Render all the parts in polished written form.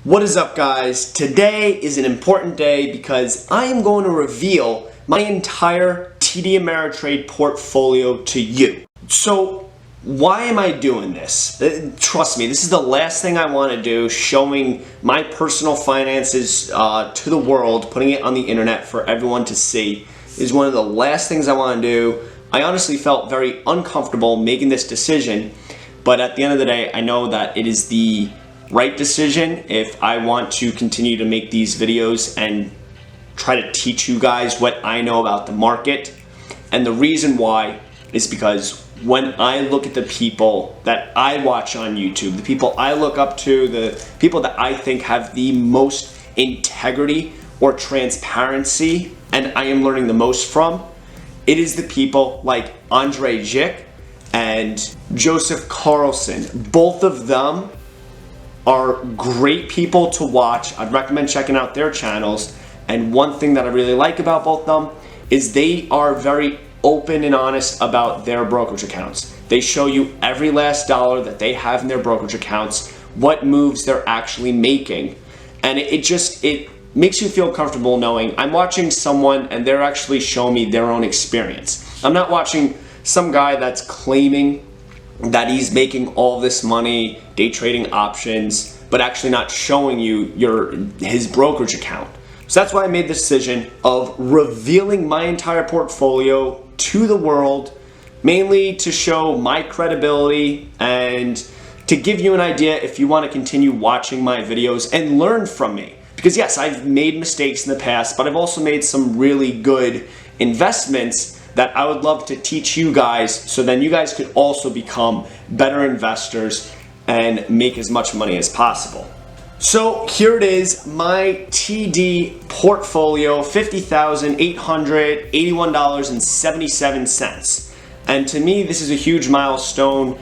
What is up, guys? Today is an important day because I am going to reveal my entire TD Ameritrade portfolio to you. So why am I doing this? Trust me, this is the last thing I want to do, showing my personal finances to the world, putting it on the internet for everyone to see, is one of the last things I want to do. I honestly felt very uncomfortable making this decision, but at the end of the day, I know that it is the right decision if I want to continue to make these videos and try to teach you guys what I know about the market. And the reason why is because when I look at the people that I watch on YouTube, the people I look up to, the people that I think have the most integrity or transparency and I am learning the most from, it is the people like Andre Zick and Joseph Carlson. Both of them are great people to watch. I'd recommend checking out their channels. And one thing that I really like about both of them is they are very open and honest about their brokerage accounts. They show you every last dollar that they have in their brokerage accounts, what moves they're actually making. And it makes you feel comfortable knowing I'm watching someone and they're actually showing me their own experience. I'm not watching some guy that's claiming that he's making all this money day trading options, but actually not showing you his brokerage account. So that's why I made the decision of revealing my entire portfolio to the world, mainly to show my credibility and to give you an idea if you want to continue watching my videos and learn from me. Because yes, I've made mistakes in the past, but I've also made some really good investments that I would love to teach you guys, so then you guys could also become better investors and make as much money as possible. So here it is, my TD portfolio, $50,881.77. And to me, this is a huge milestone.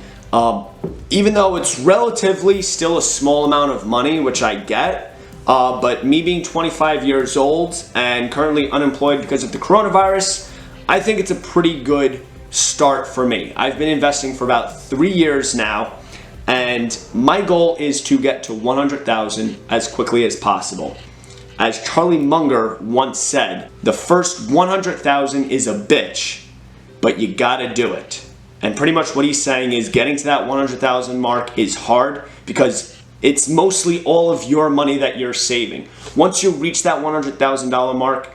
Even though it's relatively still a small amount of money, which I get, but me being 25 years old and currently unemployed because of the coronavirus, I think it's a pretty good start for me. I've been investing for about 3 years now, and my goal is to get to 100,000 as quickly as possible. As Charlie Munger once said, the first 100,000 is a bitch, but you gotta do it. And pretty much what he's saying is getting to that 100,000 mark is hard because it's mostly all of your money that you're saving. Once you reach that $100,000 mark,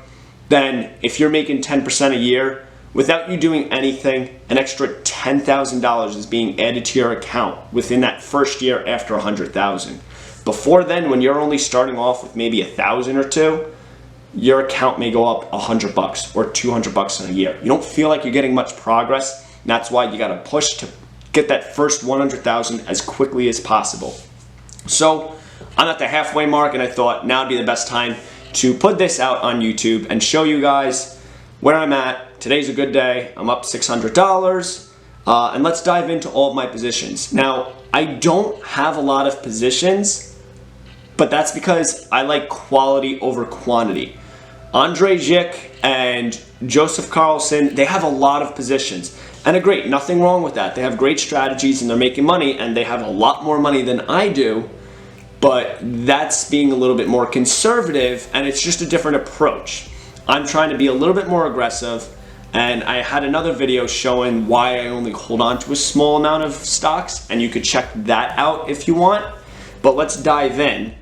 then if you're making 10% a year, without you doing anything, an extra $10,000 is being added to your account within that first year after 100,000. Before then, when you're only starting off with maybe 1,000 or two, your account may go up $100 or $200 in a year. You don't feel like you're getting much progress, and that's why you gotta push to get that first 100,000 as quickly as possible. So I'm at the halfway mark, and I thought now would be the best time to put this out on YouTube and show you guys where I'm at. Today's a good day. I'm up $600, and let's dive into all of my positions. Now, I don't have a lot of positions, but that's because I like quality over quantity. Andre Zick and Joseph Carlson, they have a lot of positions, and great, nothing wrong with that. They have great strategies and they're making money, and they have a lot more money than I do. But that's being a little bit more conservative, and it's just a different approach. I'm trying to be a little bit more aggressive, and I had another video showing why I only hold on to a small amount of stocks, and you could check that out if you want. But let's dive in,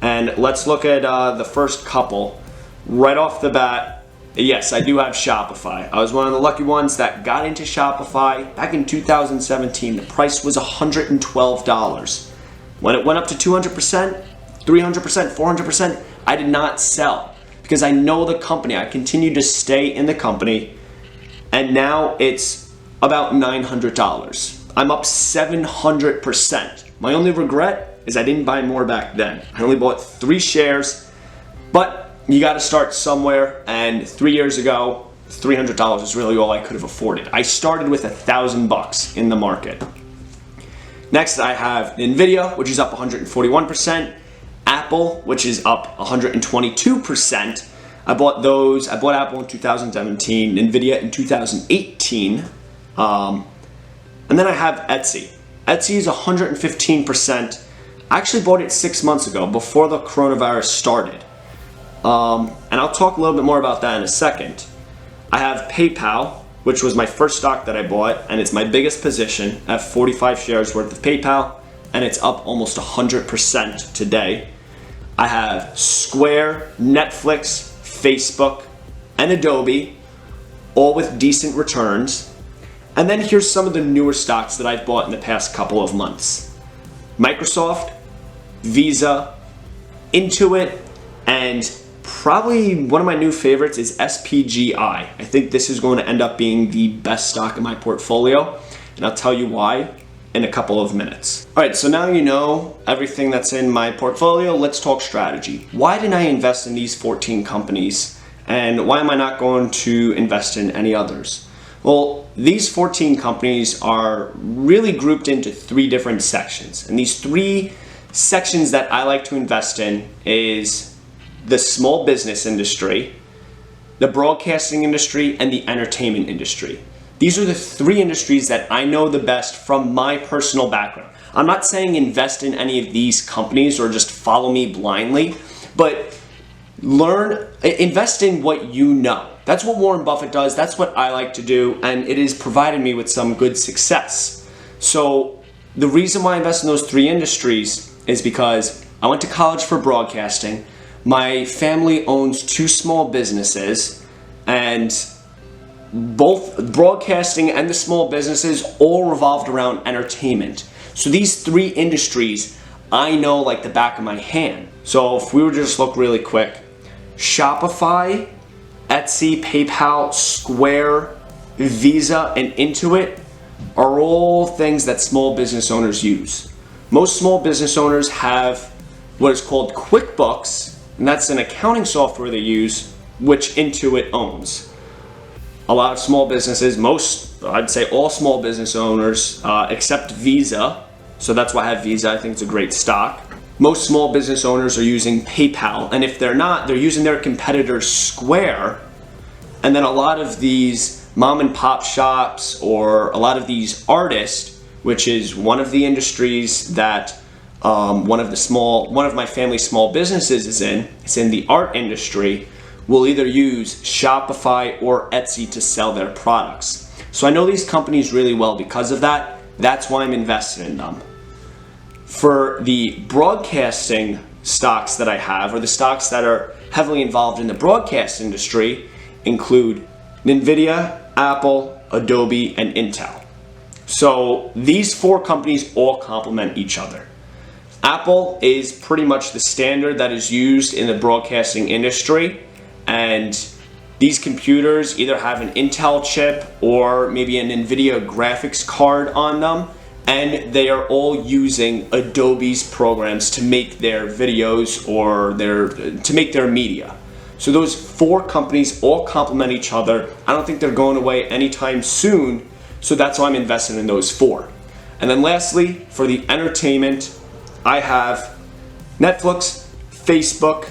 and let's look at the first couple. Right off the bat, yes, I do have Shopify. I was one of the lucky ones that got into Shopify back in 2017. The price was $112. When it went up to 200%, 300%, 400%, I did not sell because I know the company. I continued to stay in the company, and now it's about $900. I'm up 700%. My only regret is I didn't buy more back then. I only bought 3 shares, but you got to start somewhere, and 3 years ago, $300 is really all I could have afforded. I started with $1,000 in the market. Next, I have Nvidia, which is up 141%. Apple, which is up 122%. I bought Apple in 2017, Nvidia in 2018. And then I have Etsy. Etsy is 115%. I actually bought it 6 months ago, before the coronavirus started. And I'll talk a little bit more about that in a second. I have PayPal, which was my first stock that I bought, and it's my biggest position at 45 shares worth of PayPal, and it's up almost 100% today. I have Square, Netflix, Facebook, and Adobe, all with decent returns. And then here's some of the newer stocks that I've bought in the past couple of months. Microsoft, Visa, Intuit, and probably one of my new favorites is SPGI. I think this is going to end up being the best stock in my portfolio, and I'll tell you why in a couple of minutes. All right, so now you know everything that's in my portfolio. Let's talk strategy. Why didn't I invest in these 14 companies, and why am I not going to invest in any others? Well, these 14 companies are really grouped into 3 different sections, and these 3 sections that I like to invest in is the small business industry, the broadcasting industry, and the entertainment industry. These are the 3 industries that I know the best from my personal background. I'm not saying invest in any of these companies or just follow me blindly, but invest in what you know. That's what Warren Buffett does. That's what I like to do, and it has provided me with some good success. So the reason why I invest in those 3 industries is because I went to college for broadcasting. My family owns 2 small businesses, and both broadcasting and the small businesses all revolved around entertainment. So these 3 industries I know like the back of my hand. So if we were to just look really quick, Shopify, Etsy, PayPal, Square, Visa, and Intuit are all things that small business owners use. Most small business owners have what is called QuickBooks, and that's an accounting software they use, which Intuit owns. A lot of small businesses, I'd say all small business owners, except Visa, so that's why I have Visa. I think it's a great stock. Most small business owners are using PayPal, and if they're not, they're using their competitor Square. And then a lot of these mom and pop shops, or a lot of these artists, which is one of the industries that one of my family's small businesses is in. It's in the art industry. Will either use Shopify or Etsy to sell their products. So I know these companies really well because of that. That's why I'm invested in them. For the broadcasting stocks that I have, or the stocks that are heavily involved in the broadcast industry, include NVIDIA, Apple, Adobe, and Intel. So these 4 companies all complement each other. Apple is pretty much the standard that is used in the broadcasting industry, and these computers either have an Intel chip or maybe an NVIDIA graphics card on them, and they are all using Adobe's programs to make their videos or to make their media. So those 4 companies all complement each other. I don't think they're going away anytime soon, so that's why I'm invested in those 4. And then lastly, for the entertainment, I have Netflix, Facebook,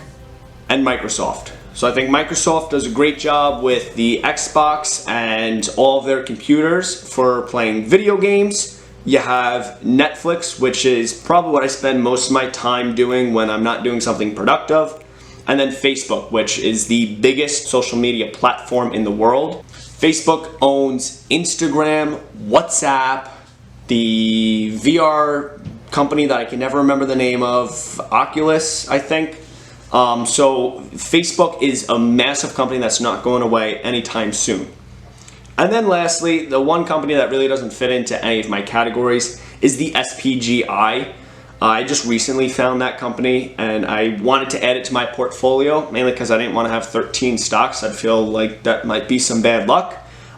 and Microsoft. So I think Microsoft does a great job with the Xbox and all of their computers for playing video games. You have Netflix, which is probably what I spend most of my time doing when I'm not doing something productive. And then Facebook, which is the biggest social media platform in the world. Facebook owns Instagram, WhatsApp, the VR company that I can never remember the name of, Oculus, I think. So Facebook is a massive company that's not going away anytime soon. And then lastly, the one company that really doesn't fit into any of my categories is the SPGI. I just recently found that company, and I wanted to add it to my portfolio, mainly because I didn't want to have 13 stocks. I'd feel like that might be some bad luck.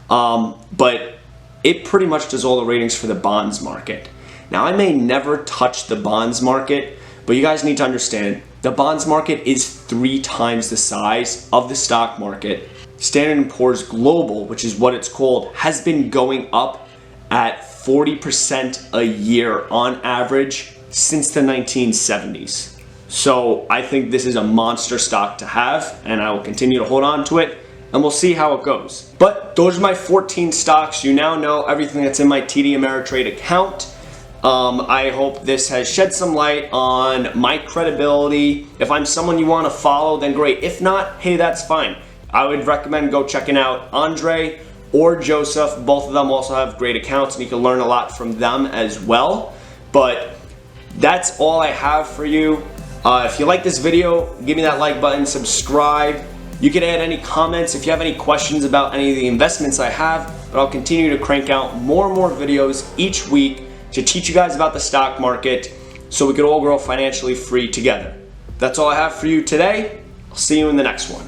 But it pretty much does all the ratings for the bonds market. Now, I may never touch the bonds market, but you guys need to understand, the bonds market is 3 times the size of the stock market. Standard & Poor's Global, which is what it's called, has been going up at 40% a year on average since the 1970s. So I think this is a monster stock to have, and I will continue to hold on to it, and we'll see how it goes. But those are my 14 stocks. You now know everything that's in my TD Ameritrade account. I hope this has shed some light on my credibility. If I'm someone you want to follow, then great. If not, hey, that's fine. I would recommend go checking out Andre or Joseph. Both of them also have great accounts, and you can learn a lot from them as well. But that's all I have for you. If you like this video, give me that like button, subscribe. You can add any comments if you have any questions about any of the investments I have, but I'll continue to crank out more and more videos each week to teach you guys about the stock market so we could all grow financially free together. That's all I have for you today. I'll see you in the next one.